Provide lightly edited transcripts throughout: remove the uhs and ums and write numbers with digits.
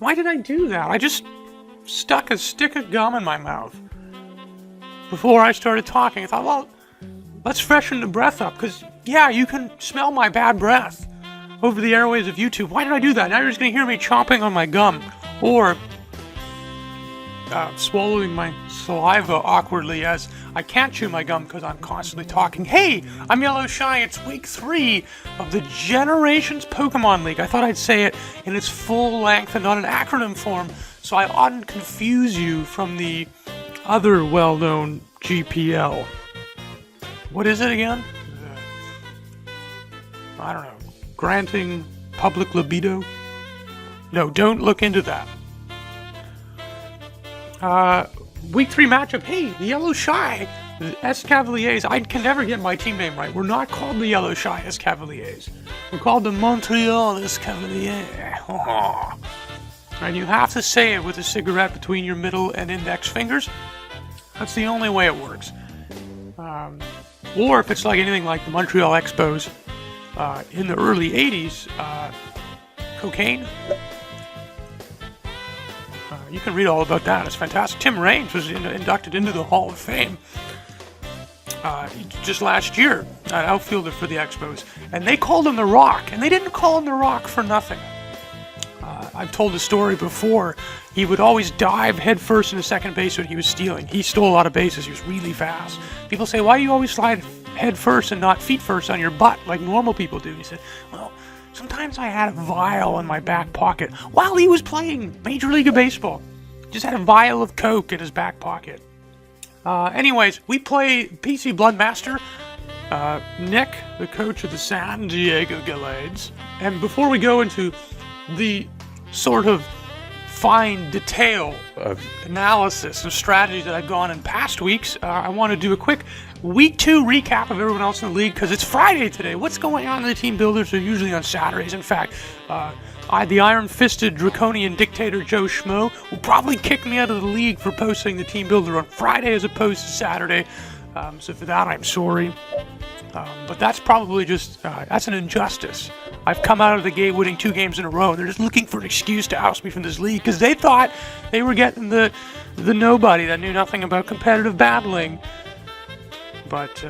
Why did I do that? I just stuck a stick of gum in my mouth before I started talking. I thought, well, let's freshen the breath up, because, yeah, you can smell my bad breath over the airwaves of YouTube. Why did I do that? Now you're just going to hear me chomping on my gum, or swallowing my saliva awkwardly as I can't chew my gum because I'm constantly talking. Hey, I'm YellowShy. It's week 3 of the Generations Pokemon League. I thought I'd say it in its full length and not an acronym form, so I oughtn't confuse you from the other well-known GPL. What is it again? I don't know. Granting public libido? No, don't look into that. Week 3 matchup. Hey, the YellowShy, the Escavaliers. I can never get my team name right. We're not called the YellowShy Escavaliers. We're called the Montreal Escavaliers. And you have to say it with a cigarette between your middle and index fingers. That's the only way it works. Or if it's like anything like the Montreal Expos in the early 80s, cocaine. You can read all about that. It's fantastic. Tim Raines was inducted into the Hall of Fame just last year, an outfielder for the Expos. And they called him The Rock, and they didn't call him The Rock for nothing. I've told the story before. He would always dive headfirst into second base when he was stealing. He stole a lot of bases. He was really fast. People say, why do you always slide head first and not feet first on your butt like normal people do? He said, well, sometimes I had a vial in my back pocket while he was playing Major League Baseball. Just had a vial of Coke in his back pocket. Anyways, we play PCBloodMaster. Nick, the coach of the San Diego Gallades. And before we go into the sort of fine detail of analysis and strategy that I've gone in past weeks, I want to do a quick Week 2 recap of everyone else in the league, because it's Friday today. What's going on in the team builders? They're usually on Saturdays. In fact, the iron-fisted draconian dictator Joe Schmo will probably kick me out of the league for posting the team builder on Friday as opposed to Saturday. So for that, I'm sorry. But that's probably just, that's an injustice. I've come out of the gate winning 2 games in a row, and they're just looking for an excuse to oust me from this league, because they thought they were getting the nobody that knew nothing about competitive battling. But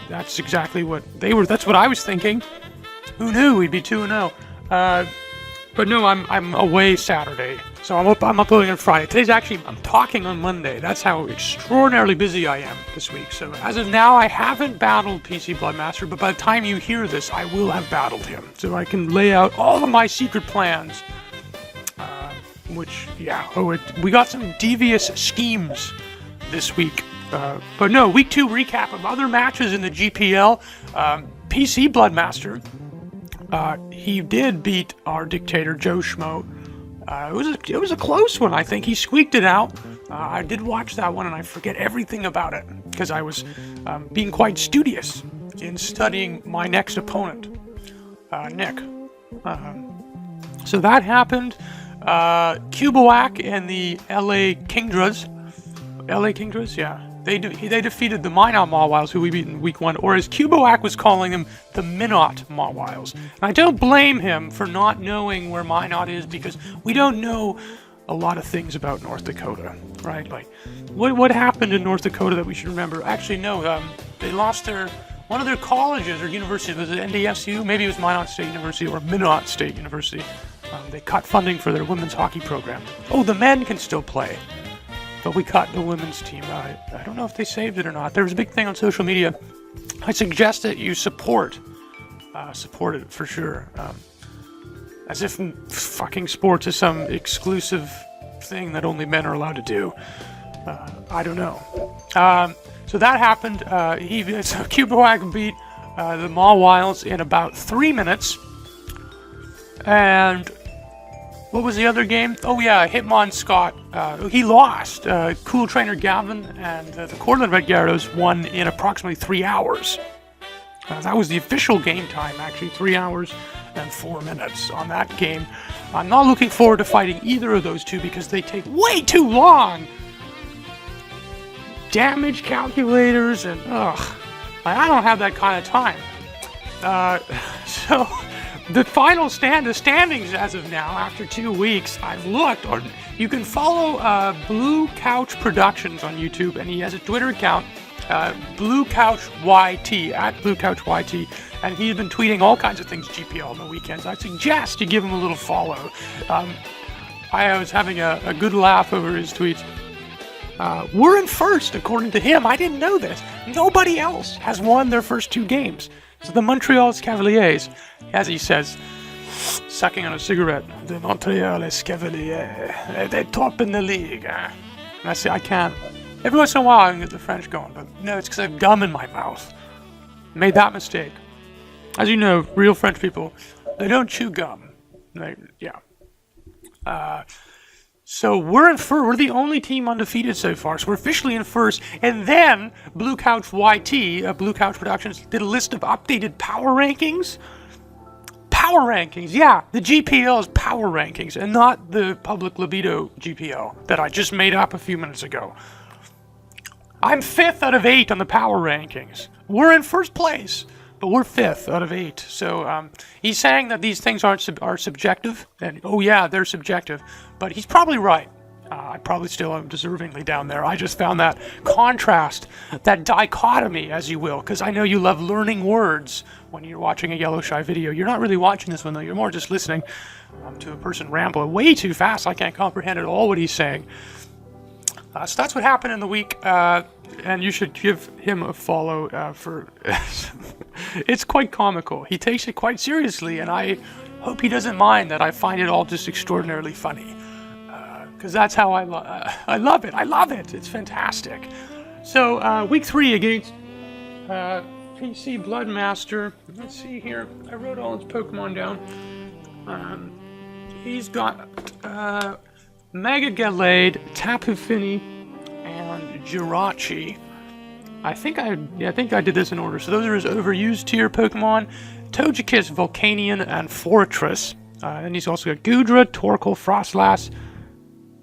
that's exactly what they were. That's what I was thinking. Who knew we'd be 2-0? But no, I'm away Saturday, so I'm uploading on Friday. Today's actually, I'm talking on Monday. That's how extraordinarily busy I am this week. So as of now, I haven't battled PCBloodMaster, but by the time you hear this, I will have battled him. So I can lay out all of my secret plans. Which, yeah, we got some devious schemes this week. But no, Week 2 recap of other matches in the GPL. PCBloodMaster. He did beat our dictator, Joe Schmo. It was a close one, I think. He squeaked it out. I did watch that one, and I forget everything about it, because I was being quite studious in studying my next opponent, Nick. So that happened. Cubawak and the LA Kingdras. LA Kingdras, yeah. They defeated the Minot Mawwiles, who we beat in Week 1, or as Cubawak was calling them, the Minot Mawwiles. And I don't blame him for not knowing where Minot is, because we don't know a lot of things about North Dakota, right? Like, what happened in North Dakota that we should remember? Actually, no, they lost one of their colleges or universities. Was it NDSU? Maybe it was Minot State University or Minot State University. They cut funding for their women's hockey program. Oh, the men can still play. But we cut the women's team. I don't know if they saved it or not. There was a big thing on social media. I suggest that you support it for sure. As if fucking sports is some exclusive thing that only men are allowed to do. I don't know. So that happened. Cubawak beat the Mawwiles in about 3 minutes. And what was the other game? Oh yeah, Hitmon Scott. He lost. Cool Trainer Gavin and the Cortland Red Gyarados won in approximately 3 hours. That was the official game time, actually. 3 hours and 4 minutes on that game. I'm not looking forward to fighting either of those two because they take way too long. Damage calculators and I don't have that kind of time. So the final standings as of now, after 2 weeks, I've looked. Or you can follow Blue Couch Productions on YouTube, and he has a Twitter account, Blue Couch YT, at Blue Couch YT, and he's been tweeting all kinds of things GPL on the weekends. I suggest you give him a little follow. I was having a good laugh over his tweets. We're in first, according to him. I didn't know this. Nobody else has won their first 2 games. So the Montreal Cavaliers, as he says, sucking on a cigarette. The Montreal Cavaliers, they're top in the league. And I say, I can't. Every once in a while I can get the French going, but no, it's because I have gum in my mouth. Made that mistake. As you know, real French people, they don't chew gum. So we're in first. We're the only team undefeated so far. So we're officially in first. And then Blue Couch YT, Blue Couch Productions, did a list of updated power rankings. Power rankings, yeah. The GPL is power rankings, and not the public libido GPL that I just made up a few minutes ago. I'm 5th out of 8 on the power rankings. We're in first place, but we're 5th out of 8. So he's saying that these things are subjective, and oh yeah, they're subjective. But he's probably right. I probably still am deservingly down there. I just found that contrast, that dichotomy, as you will, because I know you love learning words when you're watching a YellowShy video. You're not really watching this one, though. You're more just listening to a person ramble way too fast. I can't comprehend at all what he's saying. So that's what happened in the week, and you should give him a follow for... It's quite comical. He takes it quite seriously, and I hope he doesn't mind that I find it all just extraordinarily funny. Because that's how I love it. I love it. It's fantastic. So, week 3 against PCBloodMaster. Let's see here. I wrote all his Pokemon down. He's got Mega Gallade, Tapu Fini, and Jirachi. I think I did this in order. So those are his overused tier Pokemon: Togekiss, Volcanion, and Fortress. And he's also got Goodra, Torkoal, Frostlass,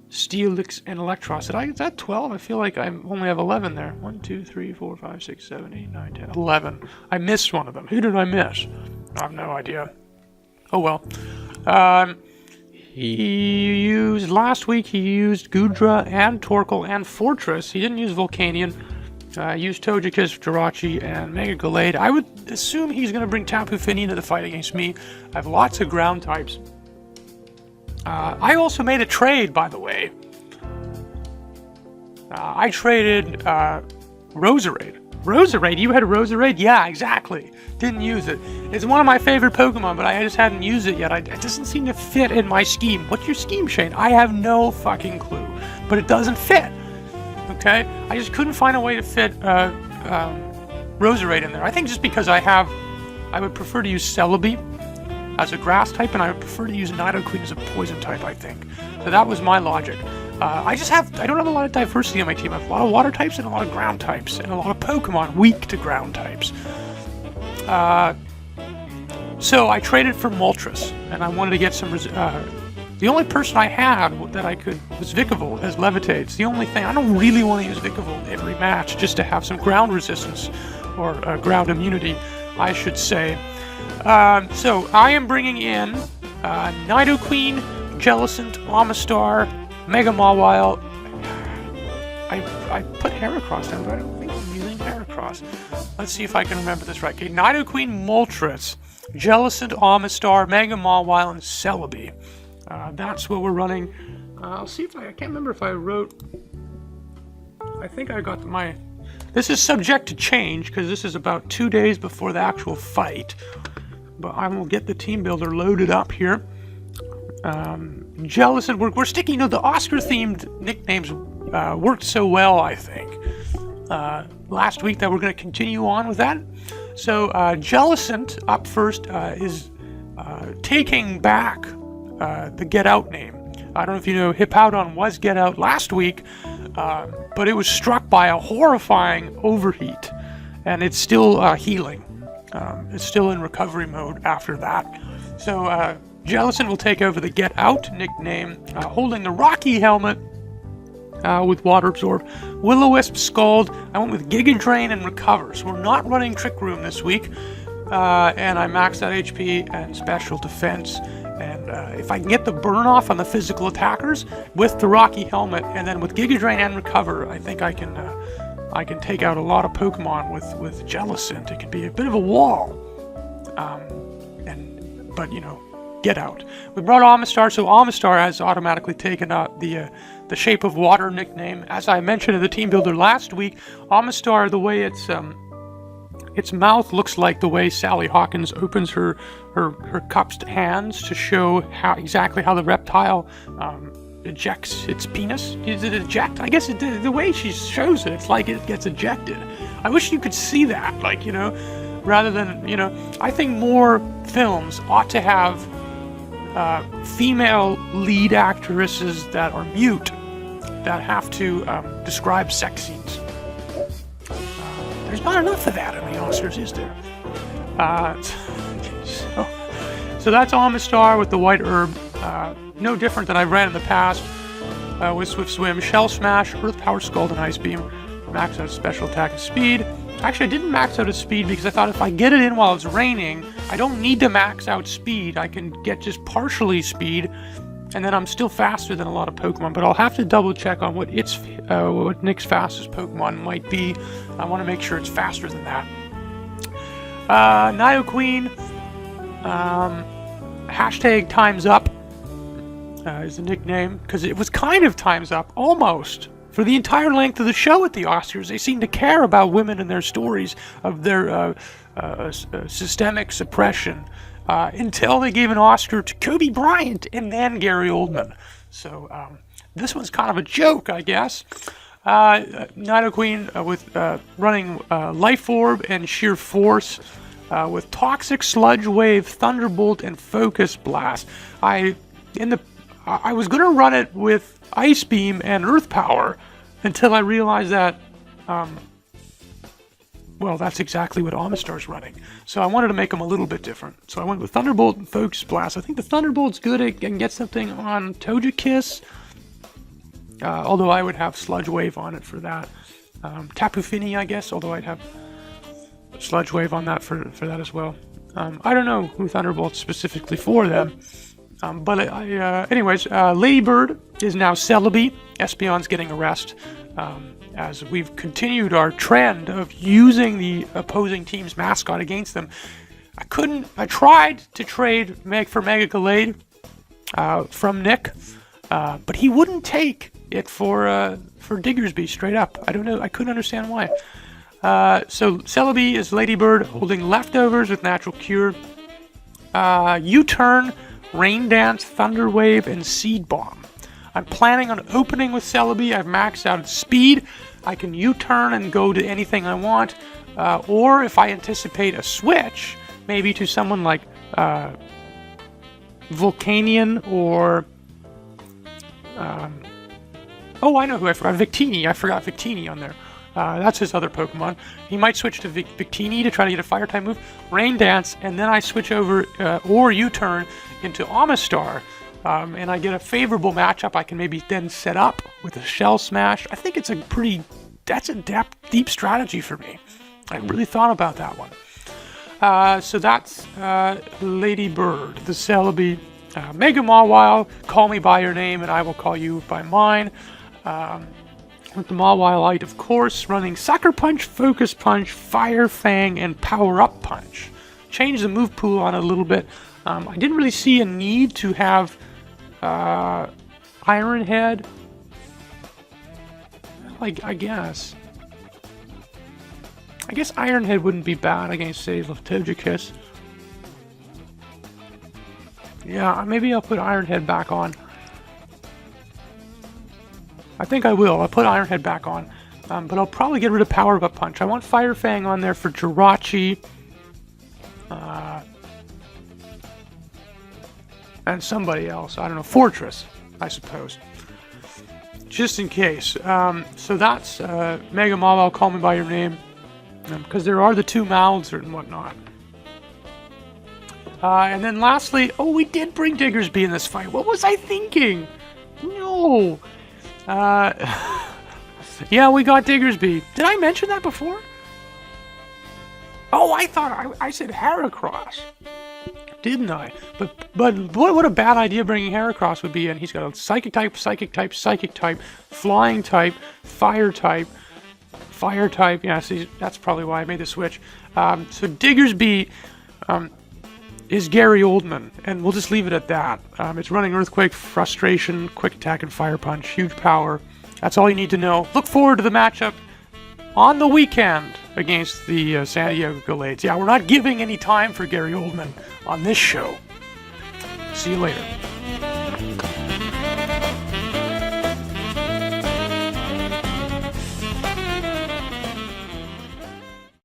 Steelix, and Electros. Is that 12? I feel like I only have 11 there. 1, 2, 3, 4, 5, 6, 7, 8, 9, 10, 11. I missed one of them. Who did I miss? I have no idea. Oh well. Last week he used Goodra and Torkoal and Fortress. He didn't use Volcanion. Used Togekiss, Jirachi, and Mega Gallade. I would assume he's going to bring Tapu Fini into the fight against me. I have lots of ground types. I also made a trade, by the way. I traded Roserade. Roserade? You had a Roserade? Yeah, exactly. Didn't use it. It's one of my favorite Pokemon, but I just hadn't used it yet. It doesn't seem to fit in my scheme. What's your scheme, Shane? I have no fucking clue. But it doesn't fit. Okay? I just couldn't find a way to fit Roserade in there. I think just because I would prefer to use Celebi as a grass type, and I would prefer to use Nidoqueen as a poison type, I think. So that was my logic. I don't have a lot of diversity on my team. I have a lot of water types and a lot of ground types, and a lot of Pokemon weak to ground types. So I traded for Moltres, and I wanted to get some... the only person I had that I could was Vikavolt as Levitate. It's the only thing. I don't really want to use Vikavolt every match just to have some ground resistance, or ground immunity, I should say. So I am bringing in Nidoqueen, Jellicent, Amistar, Mega Mawile. I put Heracross down, but I don't think I'm using Heracross. Let's see if I can remember this right. Okay, Nidoqueen, Moltres, Jellicent, Amistar, Mega Mawile, and Celebi. That's what we're running. I'll see if I can't remember if I wrote... I think I got my... This is subject to change, because this is about 2 days before the actual fight. But I will get the team builder loaded up here. Jellicent, we're sticking to the Oscar-themed nicknames. Worked so well, I think. Last week that we're going to continue on with that. So Jellicent up first is taking back the Get Out name. I don't know if you know, Hippowdon was Get Out last week, but it was struck by a horrifying overheat, and it's still healing. It's still in recovery mode after that. So Jellicent will take over the Get Out nickname, holding the Rocky helmet with Water Absorb. Will-O-Wisp, Scald. I went with Giga Drain and Recover. So we're not running Trick Room this week. and I maxed out HP and special defense. And if I can get the burn off on the physical attackers with the Rocky Helmet, and then with Giga Drain and Recover, I think I can take out a lot of Pokemon with Jellicent. It could be a bit of a wall, but you know, get out. We brought Amistar, so Amistar has automatically taken the Shape of Water nickname. As I mentioned in the Team Builder last week, Amistar, the way its mouth looks like the way Sally Hawkins opens her cupped hands to show exactly how the reptile ejects its penis. Is it eject? I guess the way she shows it, it's like it gets ejected. I wish you could see that, like, you know, rather than, you know, I think more films ought to have female lead actresses that are mute, that have to describe sex scenes. There's not enough of that in the Oscars, is there? So that's Amistar with the white herb. No different than I've ran in the past with Swift Swim, Shell Smash, Earth Power, Scald, and Ice Beam. Max out special attack and speed. Actually, I didn't max out its speed because I thought if I get it in while it's raining, I don't need to max out speed. I can get just partially speed, and then I'm still faster than a lot of Pokemon. But I'll have to double check on what Nick's fastest Pokemon might be. I want to make sure it's faster than that. Nidoqueen, hashtag Time's Up is the nickname, because it was kind of Time's Up, almost. For the entire length of the show at the Oscars, they seem to care about women and their stories of their systemic suppression until they gave an Oscar to Kobe Bryant and then Gary Oldman. So this one's kind of a joke, I guess. Nidoqueen with running Life Orb and Sheer Force with Toxic, Sludge Wave, Thunderbolt, and Focus Blast. I was going to run it with Ice Beam and Earth Power until I realized that, well, that's exactly what Amistar's running. So I wanted to make them a little bit different. So I went with Thunderbolt and Focus Blast. I think the Thunderbolt's good. It can get something on Togekiss, although I would have Sludge Wave on it for that. Tapu Fini, I guess, although I'd have Sludge Wave on that for that as well. I don't know who Thunderbolt's specifically for them. Anyways, Ladybird is now Celebi. Espeon's getting a rest, as we've continued our trend of using the opposing team's mascot against them. I tried to trade for Mega Gallade from Nick, but he wouldn't take it for Diggersby straight up. I don't know. I couldn't understand why. So Celebi is Ladybird holding Leftovers with Natural Cure. U-Turn, Rain Dance, Thunder Wave, and Seed Bomb. I'm planning on opening with Celebi. I've maxed out its speed. I can U-turn and go to anything I want. Or if I anticipate a switch, maybe to someone like Volcanion or... oh, I know who I forgot. Victini. I forgot Victini on there. That's his other Pokemon. He might switch to Victini to try to get a Fire-type move. Rain Dance, and then I switch over or U-turn into Amistar. And I get a favorable matchup I can maybe then set up with a Shell Smash. I think it's that's a deep strategy for me. I really thought about that one. So that's Lady Bird, the Celebi. Mega Mawile, call me by your name and I will call you by mine. With the Mawile, of course, running Sucker Punch, Focus Punch, Fire Fang, and Power Up Punch. Change the move pool on it a little bit. I didn't really see a need to have Iron Head. I guess Iron Head wouldn't be bad against, say, Togekiss. Yeah, maybe I'll put Iron Head back on. I think I will. I'll put Iron Head back on. But I'll probably get rid of Power Up Punch. I want Fire Fang on there for Jirachi. And somebody else. I don't know. Fortress, I suppose. Just in case. So that's Mega Mawile, call me by your name. Because there are the two mouths and whatnot. And then lastly, we did bring Diggersby in this fight. What was I thinking? No. Yeah, we got Diggersby. Did I mention that before? Oh, I thought I said Heracross. Didn't I? But what a bad idea bringing Heracross would be. And he's got a Psychic type, Psychic type, Psychic type, Flying type, Fire type, Fire type. Yeah, see, that's probably why I made the switch. So Digger's Beat is Gary Oldman, and we'll just leave it at that. It's running Earthquake, Frustration, Quick Attack, and Fire Punch. Huge power. That's all you need to know. Look forward to the matchup on the weekend against the San Diego Gallades. Yeah, we're not giving any time for Gary Oldman on this show. See you later.